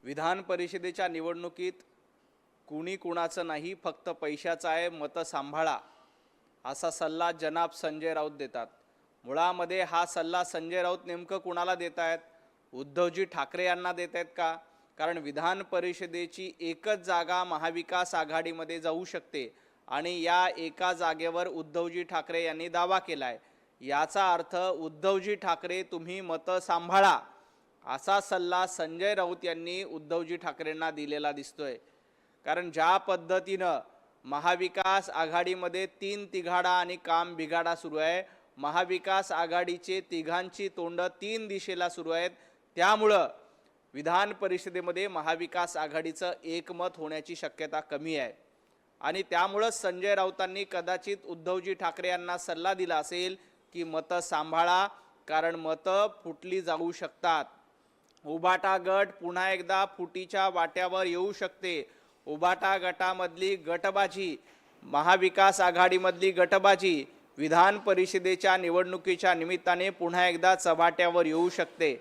विधान परिषदेच्या निवडणुकीत कुणी कुणाचं नाही, फक्त पैशाचं आहे, मतं सांभाळा असा सल्ला जनाब संजय राऊत देतात। मुळामध्ये हा सल्ला संजय राऊत नेमकं कुणाला देत आहेत? उद्धवजी ठाकरे यांना देत आहेत का? कारण विधान परिषदेची एकच जागा महाविकास आघाडीमध्ये जाऊ शकते आणि या एका जागेवर उद्धवजी ठाकरे यांनी दावा केलाय। याचा अर्थ उद्धवजी ठाकरे तुम्ही मतं सांभाळा असा सल्ला संजय राऊत यांनी उद्धवजी ठाकरेंना दिलेला दिसतोय। कारण ज्या पद्धतीनं महाविकास आघाडीमध्ये तीन तिघाडा आणि काम बिघाडा सुरू आहे, महाविकास आघाडीचे तिघांची तोंड तीन दिशेला सुरू आहेत, त्यामुळं विधान परिषदेमध्ये महाविकास आघाडीचं एकमत होण्याची शक्यता कमी आहे आणि त्यामुळं संजय राऊतांनी कदाचित उद्धवजी ठाकरे यांना सल्ला दिला असेल की मतं सांभाळा, कारण मतं फुटली जाऊ शकतात। उबाटा गट पुन्हा एकदा फुटीच्या वाट्यावर येऊ शकते। उबाटा गटामधली गटबाजी, महाविकास आघाडीमधली गटबाजी विधान परिषदेच्या निवडणुकीच्या निमित्ताने पुन्हा एकदा चव्हाट्यावर येऊ शकते।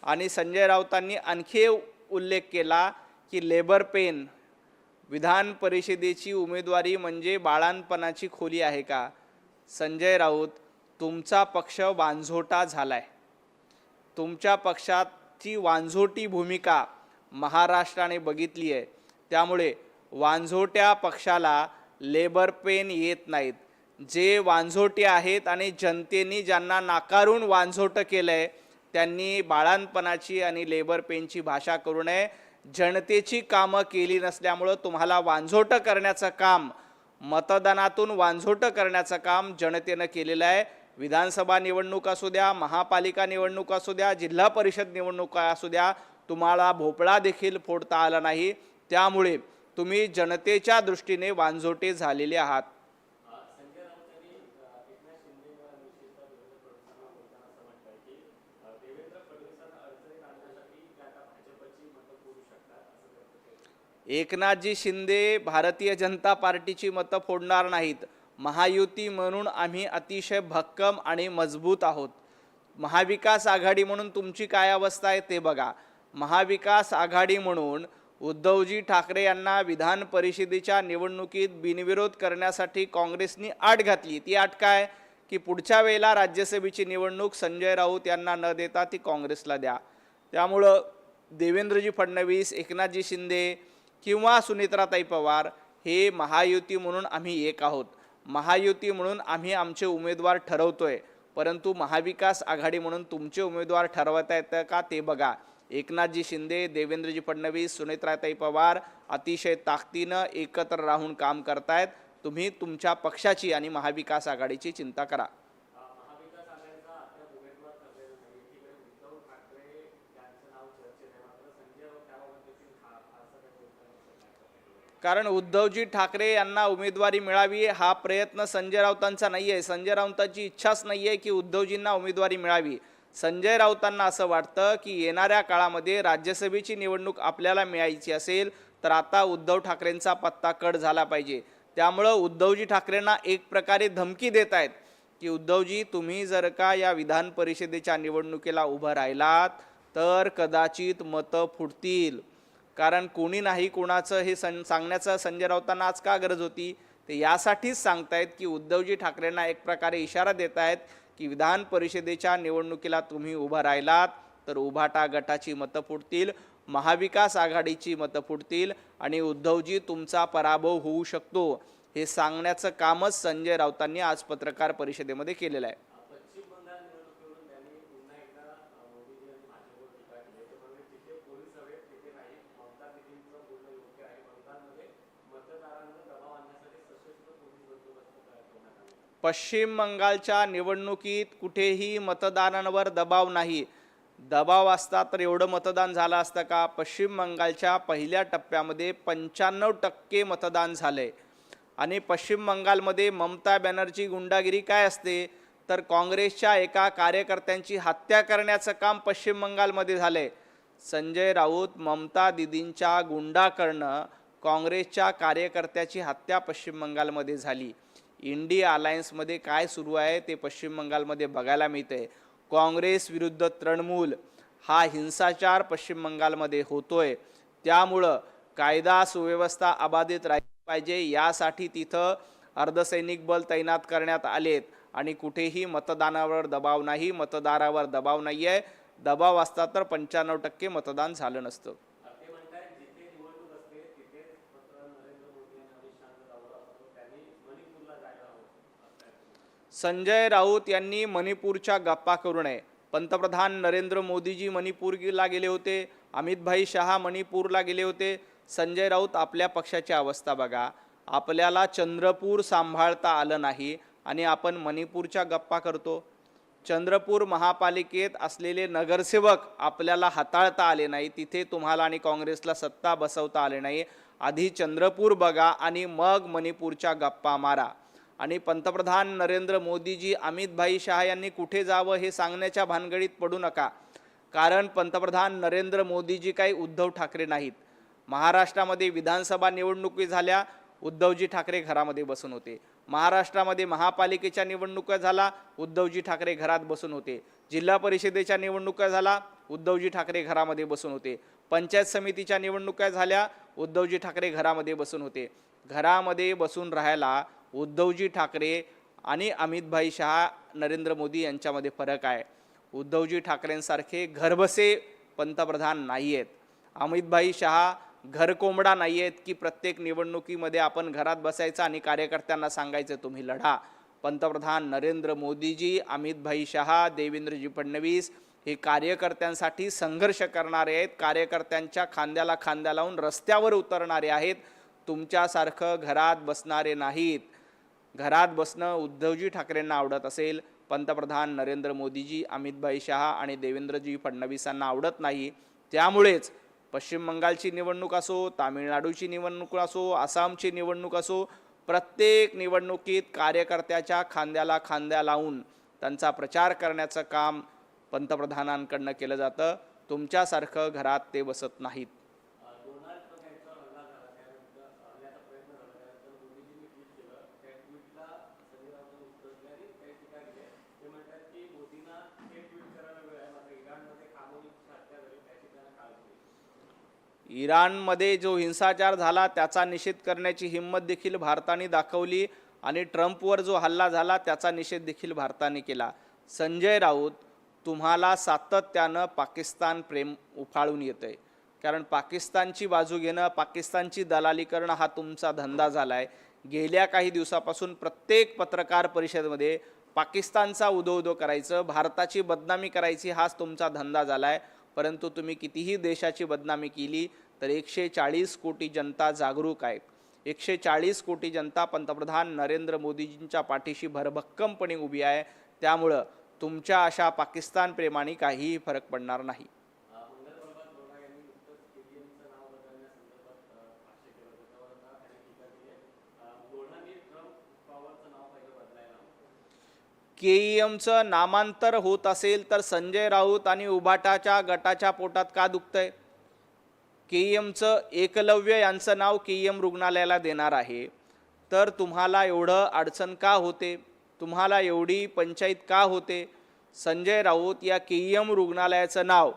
आणि संजय राऊतांनी आणखी उल्लेख केला की लेबर पेन विधान परिषदेची उमेदवारी म्हणजे बाळांपणाची खोली आहे का? संजय राऊत, तुमचा पक्ष वांझोटा झालाय। तुमच्या पक्षाची वांझोटी भूमिका महाराष्ट्राने बघितली आहे, त्यामुळे वांझोट्या पक्षाला लेबर पेन येत नाहीत। जे वांझोटे आहेत आणि जनतेने ज्यांना नाकारून वांझोट केलंय त्यांनी बाळांपणाची आणि लेबर पेनची भाषा करू नये। जनतेची कामं केली नसल्यामुळे तुम्हाला वांझोट करण्याचं काम, मतदानातून वांझोट करण्याचं काम जनतेने केलेलं आहे। विधानसभा निवडणूक असू द्या, महापालिका निवडणूक असू द्या, जिल्हा परिषद निवडणूक असू द्या, तुम्हाला भोपळा देखील फोडता आला नाही, त्यामुळे तुम्ही जनतेच्या दृष्टीने वांझोटे झालेले आहात। एकनाथजी शिंदे भारतीय जनता पार्टीची मतं फोडणार नाहीत। महायुती म्हणून आम्ही अतिशय भक्कम आणि मजबूत आहोत। महाविकास आघाडी म्हणून तुमची काय अवस्था आहे ते बघा। महाविकास आघाडी म्हणून उद्धवजी ठाकरे यांना विधान परिषदेच्या निवडणुकीत बिनविरोध करण्यासाठी काँग्रेसनी आट घातली। ती आट काय की पुढच्या वेळेला राज्यसभेची निवडणूक संजय राऊत यांना न देता ती काँग्रेसला द्या। त्यामुळं देवेंद्रजी फडणवीस, एकनाथजी शिंदे किंवा सुनेत्राताई पवार हे महायुती म्हणून आम्ही एक आहोत। महायुती म्हणून आम्ही आमचे उमेदवार ठरवतोय, परंतु महाविकास आघाडी म्हणून तुमचे उमेदवार ठरवता येतं का ते बघा। एकनाथजी शिंदे, देवेंद्रजी फडणवीस, सुनेत्राताई पवार अतिशय ताकदीनं एकत्र राहून काम करतायत। तुम्ही तुमच्या पक्षाची आणि महाविकास आघाडीची चिंता करा। कारण उद्धवजी ठाकरे यांना उमेदवारी मिळावी हा प्रयत्न संजय राऊतांचा नाही आहे। संजय राऊतांची इच्छाच नाही आहे की उद्धवजींना उमेदवारी मिळावी। संजय राऊतांना असं वाटतं की येणाऱ्या काळामध्ये राज्यसभेची निवडणूक आपल्याला मिळायची असेल तर आता उद्धव ठाकरेंचा पत्ता कट झाला पाहिजे। त्यामुळं उद्धवजी ठाकरेंना एक प्रकारे धमकी देत आहेत की उद्धवजी, तुम्ही जर का या विधान परिषदेच्या निवडणुकीला उभं राहिलात तर कदाचित मतं फुटतील। कारण कोणी नाही कोणाचं हे सांगण्याचं संजय राऊतांना आज का गरज होती? ते यासाठीच सांगतायत की उद्धवजी ठाकरेंना एक प्रकारे इशारा देत आहेत की विधान परिषदेच्या निवडणुकीला तुम्ही उभं राहिलात तर उभाटा गटाची मतं फुटतील, महाविकास आघाडीची मतं फुटतील आणि उद्धवजी तुमचा पराभव होऊ शकतो, हे सांगण्याचं कामच संजय राऊतांनी आज पत्रकार परिषदेमध्ये केलेलं आहे। पश्चिम बंगालच्या निवडणुकीत कुठेही मतदारांवर दबाव नाही। दबाव असता तर एवढं मतदान झालं असतं का? पश्चिम बंगालच्या पहिल्या टप्प्यामध्ये 95% मतदान झाले आणि पश्चिम बंगालमध्ये ममता बॅनर्जी गुंडागिरी काय असते तर काँग्रेसच्या एका कार्यकर्त्यांची हत्या करण्याचं काम पश्चिम बंगालमध्ये झाले। संजय राऊत, ममता दीदींच्या गुंडा करणं, काँग्रेसच्या कार्यकर्त्याची हत्या पश्चिम बंगालमध्ये झाली। इंडिया अलायन्समध्ये काय सुरू आहे ते पश्चिम बंगालमध्ये बघायला मिळते। काँग्रेस विरुद्ध तृणमूल, हा हिंसाचार पश्चिम बंगालमध्ये होतोय, त्यामुळं कायदा सुव्यवस्था अबाधित राहिली पाहिजे यासाठी तिथं अर्धसैनिक बल तैनात करण्यात आलेत आणि कुठेही मतदानावर दबाव नाही, मतदारावर दबाव नाही आहे. दबाव असता तर 95% मतदान झालं नसतं. संजय राऊत यांनी मणिपूरच्या गप्पा करू नये. पंतप्रधान नरेंद्र मोदीजी मणिपूरला गेले होते, अमित शहा मणिपूरला गेले होते. संजय राऊत आपल्या पक्षाची अवस्था बघा. आपल्याला चंद्रपूर सांभाळता आलं नाही आणि आपण मणिपूरच्या गप्पा करतो. चंद्रपूर महापालिकेत असलेले नगरसेवक आपल्याला हाताळता आले नाही, तिथे तुम्हाला आणि काँग्रेसला सत्ता बसवता आले नाही. आधी चंद्रपूर बघा आणि मग मणिपूरच्या गप्पा मारा. आणि पंतप्रधान नरेंद्र मोदीजी अमित शहा यांनी कुठे जावं हे सांगण्याच्या भानगडीत पडू नका, कारण पंतप्रधान नरेंद्र मोदीजी काही उद्धव ठाकरे नाहीत. महाराष्ट्रामध्ये विधानसभा निवडणुकी झाल्या, उद्धवजी ठाकरे घरामध्ये बसून होते. महाराष्ट्रामध्ये महापालिकेच्या निवडणुका झाला, उद्धवजी ठाकरे घरात बसून होते. जिल्हा परिषदेच्या निवडणुका झाला, उद्धवजी ठाकरे घरामध्ये बसून होते. पंचायत समितीच्या निवडणुका झाल्या, उद्धवजी ठाकरे घरामध्ये बसून होते. घरामध्ये बसून राहायला उद्धवजी ठाकरे आणि अमित शहा नरेंद्र मोदी यांच्यामध्ये फरक आहे. उद्धवजी ठाकरेंसारखे घरबसे पंतप्रधान नाही आहेत. अमित शहा घरकोंबडा नाही आहेत की प्रत्येक निवडणुकीमध्ये आपण घरात बसायचं आणि कार्यकर्त्यांना सांगायचं तुम्ही लढा. पंतप्रधान नरेंद्र मोदीजी, अमित शहा, देवेंद्रजी फडणवीस हे कार्यकर्त्यांसाठी संघर्ष करणारे आहेत, कार्यकर्त्यांच्या खांद्याला खांद्या लावून रस्त्यावर उतरणारे आहेत. तुमच्यासारखं घरात बसणारे नाहीत. घरात बसणं उद्धवजी ठाकरेंना आवडत असेल, पंतप्रधान नरेंद्र मोदीजी, अमित शहा आणि देवेंद्रजी फडणवीसांना आवडत नाही. त्यामुळेच पश्चिम बंगालची निवडणूक असो, तामिळनाडूची निवडणूक असो, आसामची निवडणूक असो, प्रत्येक निवडणुकीत कार्यकर्त्याच्या खांद्याला खांद्या लावून त्यांचा प्रचार करण्याचं काम पंतप्रधानांकडनं केलं जातं. तुमच्यासारखं घरात ते बसत नाहीत. इराणमध्ये जो हिंसाचार झाला त्याचा निषेध करण्याची हिंमत देखील भारताने दाखवली आणि ट्रम्पवर जो हल्ला झाला त्याचा निषेध देखील भारताने केला. संजय राऊत, तुम्हाला सातत्यानं पाकिस्तान प्रेम उफाळून येतंय, कारण पाकिस्तानची बाजू घेणं, पाकिस्तानची दलाली करणं हा तुमचा धंदा झाला आहे. गेल्या काही दिवसापासून प्रत्येक पत्रकार परिषदेमध्ये पाकिस्तानचा उदो करायचं, भारताची बदनामी करायची हाच तुमचा धंदा झाला आहे. परंतु तुम्ही कितीही देशाची बदनामी केली तर 140 कोटी जनता जागरूक आहे. 140 कोटी जनता पंतप्रधान नरेंद्र मोदीजींच्या पाठीशी भरभक्कमपणे उभी आहे. त्यामुळं तुमच्या अशा पाकिस्तान प्रेमाने काहीही फरक पडणार नाही. केईएमचं नामांतर होत असेल तर संजय राऊत आणि उभाटाच्या गटाच्या पोटात का दुखतंय? केईएमचं एकलव्य यांचं नाव केईएम रुग्णालयाला देणार आहे, तर तुम्हाला एवढं अडचण का होते? तुम्हाला एवढी पंचायत का होते? संजय राऊत या केईएम रुग्णालयाचं नाव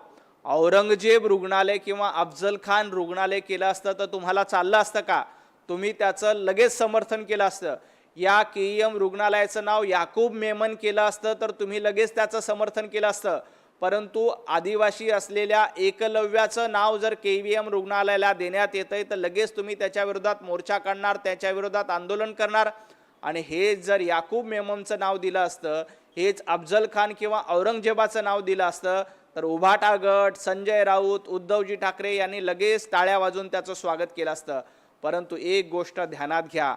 औरंगजेब रुग्णालय किंवा अफजल खान रुग्णालय केलं असतं तर तुम्हाला चाललं असतं का? तुम्ही त्याचं लगेच समर्थन केलं असतं. या केईएम रुग्णालयाचं नाव याकूब मेमन केलं असतं तर तुम्ही लगेच त्याचं समर्थन केलं असतं. परंतु आदिवासी असलेल्या एकलव्याचं नाव जर केईएम रुग्णालयाला देण्यात येतंय तर लगेच तुम्ही त्याच्या विरोधात मोर्चा काढणार, त्याच्या विरोधात आंदोलन करणार. आणि हे जर याकूब मेमनचं नाव दिलं असतं, हेच अफजल खान किंवा औरंगजेबाचं नाव दिलं असतं तर उभाटा गट, संजय राऊत, उद्धवजी ठाकरे यांनी लगेच टाळ्या वाजवून त्याचं स्वागत केलं असतं. परंतु एक गोष्ट ध्यानात घ्या,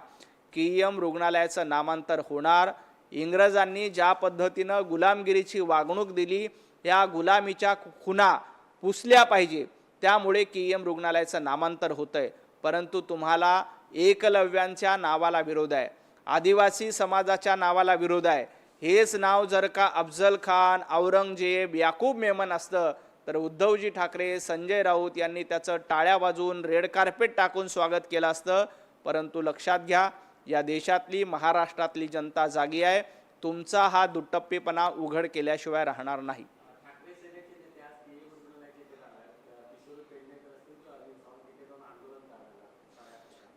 केईएम रुग्णालयाचं नामांतर होणार. इंग्रजांनी ज्या पद्धतीनं गुलामगिरीची वागणूक दिली, या गुलामीच्या खुणा पुसल्या पाहिजे, त्यामुळे केईएम रुग्णालयाचं नामांतर होतंय. परंतु तुम्हाला एकलव्यांच्या नावाला विरोध आहे, आदिवासी समाजाच्या नावाला विरोध आहे. हेच नाव जर का अफजल खान, औरंगजेब, याकूब मेमन असतं तर उद्धवजी ठाकरे, संजय राऊत यांनी त्याचं टाळ्या वाजवून रेड कार्पेट टाकून स्वागत केलं असतं. परंतु लक्षात घ्या, या देशातली, महाराष्ट्रातली जनता जागी आहे. तुमचा हा दुटप्पीपणा उघड केल्याशिवाय राहणार नाही.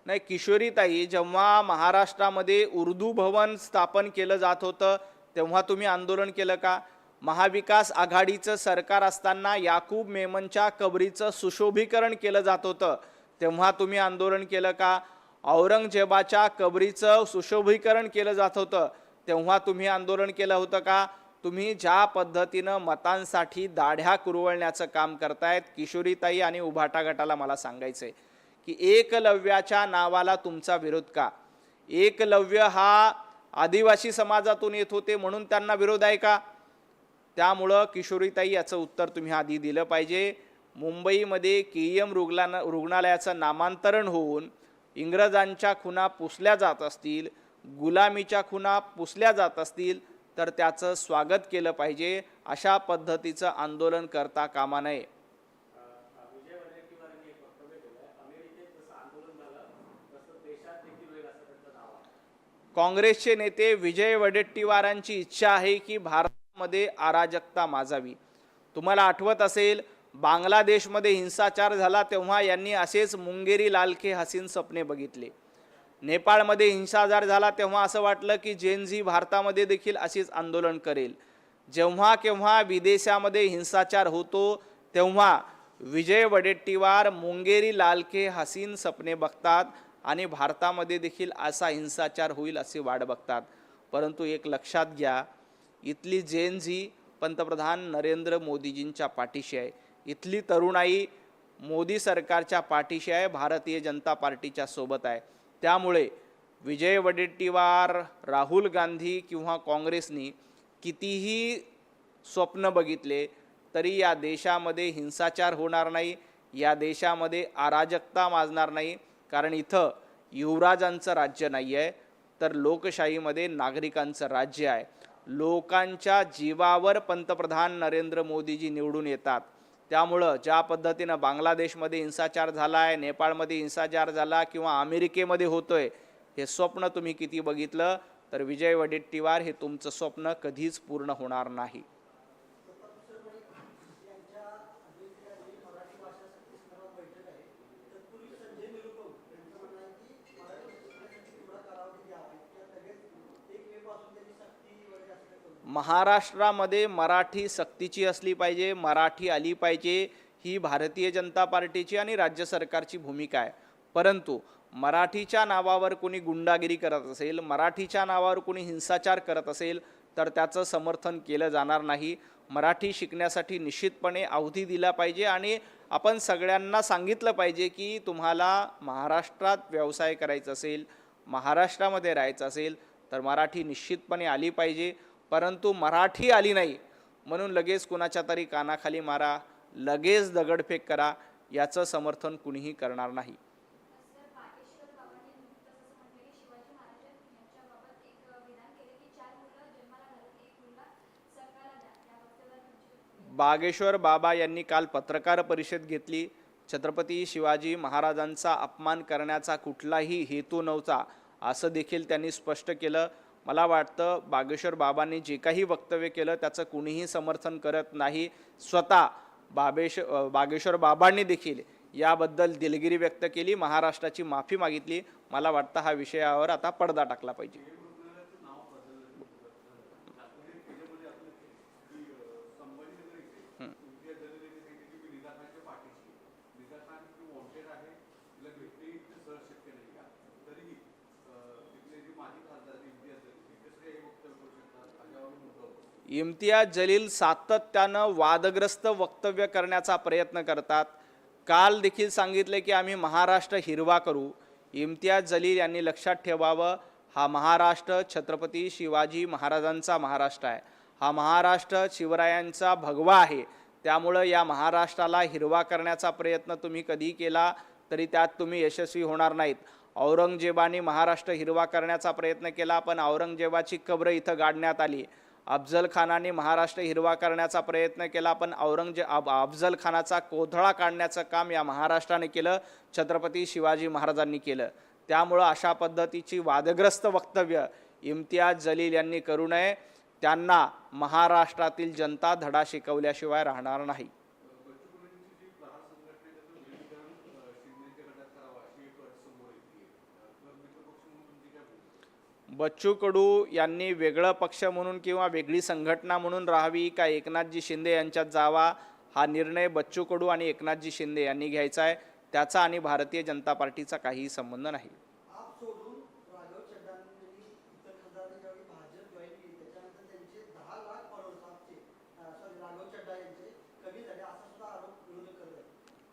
नाही, किशोरीताई, जेव्हा महाराष्ट्रामध्ये उर्दू भवन स्थापन केलं जात होतं तेव्हा तुम्ही आंदोलन केलं का? महाविकास आघाडीचं सरकार असताना याकूब मेमनच्या कबरीचं सुशोभीकरण केलं जात होतं तेव्हा तुम्ही आंदोलन केलं का? औरंगजेबाच्या कबरीचं सुशोभीकरण केलं जात होतं तेव्हा तुम्ही आंदोलन केलं होतं का? तुम्ही ज्या पद्धतीनं मतांसाठी दाढ्या कुरवळण्याचं काम करतायत किशोरीताई आणि उभाटा गटाला मला सांगायचंय की एकलव्याच्या नावाला तुमचा विरोध का? एकलव्य हा आदिवासी समाजातून येत होते म्हणून त्यांना विरोध आहे का? त्यामुळं किशोरीताई याचं उत्तर तुम्ही आधी दिलं पाहिजे. मुंबईमध्ये केईएम रुग्णालयाचं नामांतरण होऊन इंग्रजांच्या खुणा पुसल्या जात असतील, गुलामीच्या खुणा पुसल्या जात असतील तर त्याचं स्वागत केलं पाहिजे. अशा पद्धतीचं आंदोलन करता कामा नये. काँग्रेसचे नेते विजय वडेट्टीवारांची इच्छा आहे की भारतामध्ये अराजकता माजावी. तुम्हाला आठवत असेल बांगलादेशमध्ये हिंसाचार झाला तेव्हा यांनी असेच मुंगेरी लालखे हसीन सपने बघितले. नेपाळमध्ये हिंसाचार झाला तेव्हा असं वाटलं की जेनझी भारतामध्ये देखील असेच आंदोलन करेल. जेव्हा केव्हा विदेशामध्ये हिंसाचार होतो तेव्हा विजय वडेट्टीवार मुंगेरी लालखे हसीन सपने बघतात आणि भारतामध्ये देखील असा हिंसाचार होईल असे वाट बघतात. परंतु एक लक्षात घ्या, इथली जेनझी पंतप्रधान नरेंद्र मोदीजींच्या पाठीशी आहे. इथली तरुणाई मोदी सरकारच्या पाठीशी आहे, भारतीय जनता पार्टीच्या सोबत आहे. त्यामुळे विजय वडेट्टीवार, राहुल गांधी किंवा काँग्रेसनी कितीही स्वप्न बघितले तरी या देशामध्ये हिंसाचार होणार नाही, या देशामध्ये अराजकता माजणार नाही. कारण इथं युवराजांचं राज्य नाही आहे तर लोकशाहीमध्ये नागरिकांचं राज्य आहे. लोकांच्या जीवावर पंतप्रधान नरेंद्र मोदीजी निवडून येतात. त्यामुळं ज्या पद्धतीनं बांगलादेशमध्ये हिंसाचार झाला आहे, नेपाळमध्ये हिंसाचार झाला किंवा अमेरिकेमध्ये होतोय, हे स्वप्न तुम्ही किती बघितलं तर विजय वडेट्टीवार हे तुमचं स्वप्न कधीच पूर्ण होणार नाही. महाराष्ट्रामध्ये मराठी सक्तीची असली पाहिजे, मराठी आली पाहिजे, ही भारतीय जनता पार्टीची आणि राज्य सरकारची भूमिका आहे. परंतु मराठीच्या नावावर कोणी गुंडागिरी करत असेल, मराठीच्या नावावर कोणी हिंसाचार करत असेल तर त्याचं समर्थन केलं जाणार नाही. मराठी शिकण्यासाठी निश्चितपणे अवधी दिला पाहिजे आणि आपण सगळ्यांना सांगितलं पाहिजे की तुम्हाला महाराष्ट्रात व्यवसाय करायचा असेल, महाराष्ट्रामध्ये राहायचं असेल तर मराठी निश्चितपणे आली पाहिजे. परंतु मराठी आली नाही म्हणून लगेच कुणाच्या तरी कानाखाली मारा, लगेच दगडफेक करा, याचं समर्थन कुणीही करणार नाही. बागेश्वर बाबा यांनी काल पत्रकार परिषद घेतली. छत्रपती शिवाजी महाराजांचा अपमान करण्याचा कुठलाही हेतू नव्हता असं देखील त्यांनी स्पष्ट केलं. मला वाटतं बागेश्वर बाबांनी जे काही वक्तव्य केलं त्याचं कुणीही समर्थन करत नाही. स्वतः बागेश्वर बाबांनी देखील याबद्दल दिलगिरी व्यक्त केली, महाराष्ट्राची माफी मागितली. मला वाटतं हा विषयावर आता पडदा टाकला पाहिजे. इम्तियाज जलील सातत्यानं वादग्रस्त वक्तव्य करण्याचा प्रयत्न करतात. काल देखील सांगितले की आम्ही महाराष्ट्र हिरवा करू. इम्तियाज जलील यांनी लक्षात ठेवावं, हा महाराष्ट्र छत्रपती शिवाजी महाराजांचा महाराष्ट्र आहे. हा महाराष्ट्र शिवरायांचा भगवा आहे. त्यामुळं या महाराष्ट्राला हिरवा करण्याचा प्रयत्न तुम्ही कधी केला तरी त्यात तुम्ही यशस्वी होणार नाहीत. औरंगजेबाने महाराष्ट्र हिरवा करण्याचा प्रयत्न केला पण औरंगजेबाची कब्र इथं गाडण्यात आली. अफजल खानाने महाराष्ट्र हिरवा करण्याचा प्रयत्न केला पण अफजल खानाचा कोथळा काढण्याचं काम या महाराष्ट्राने केलं, छत्रपती शिवाजी महाराजांनी केलं. त्यामुळं अशा पद्धतीची वादग्रस्त वक्तव्य इम्तियाज जलील यांनी करू नये. त्यांना महाराष्ट्रातील जनता धडा शिकवल्याशिवाय राहणार नाही. बच्चू कडू यांनी वेगळं पक्ष म्हणून किंवा वेगळी संघटना म्हणून राहावी का एकनाथजी शिंदे यांच्यात जावा, हा निर्णय बच्चू कडू आणि एकनाथजी शिंदे यांनी घ्यायचा आहे. त्याचा आणि भारतीय जनता पार्टीचा काहीही संबंध नाही.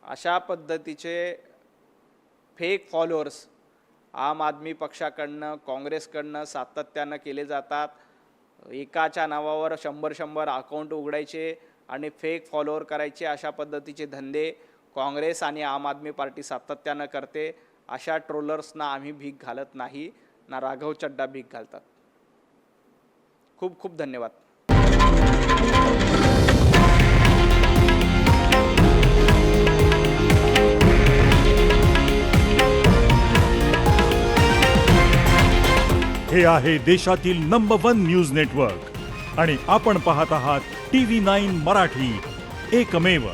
अशा पद्धतीचे फेक फॉलोअर्स आम आदमी पक्षाकडनं काँग्रेसकडनं सातत्यानं केले जातात. एकाच्या नावावर 100 अकाउंट उघडायचे आणि फेक फॉलोअर करायचे, अशा पद्धतीचे धंदे काँग्रेस आणि आम आदमी पार्टी सातत्यानं करते. अशा ट्रोलर्सना आम्ही भीक घालत नाही, ना राघव चड्डा भीक घालतात. खूप खूप धन्यवाद. हे आहे देशातील नंबर 1 न्यूज नेटवर्क आणि आपण पाहत आहात TV9 मराठी, एकमेव.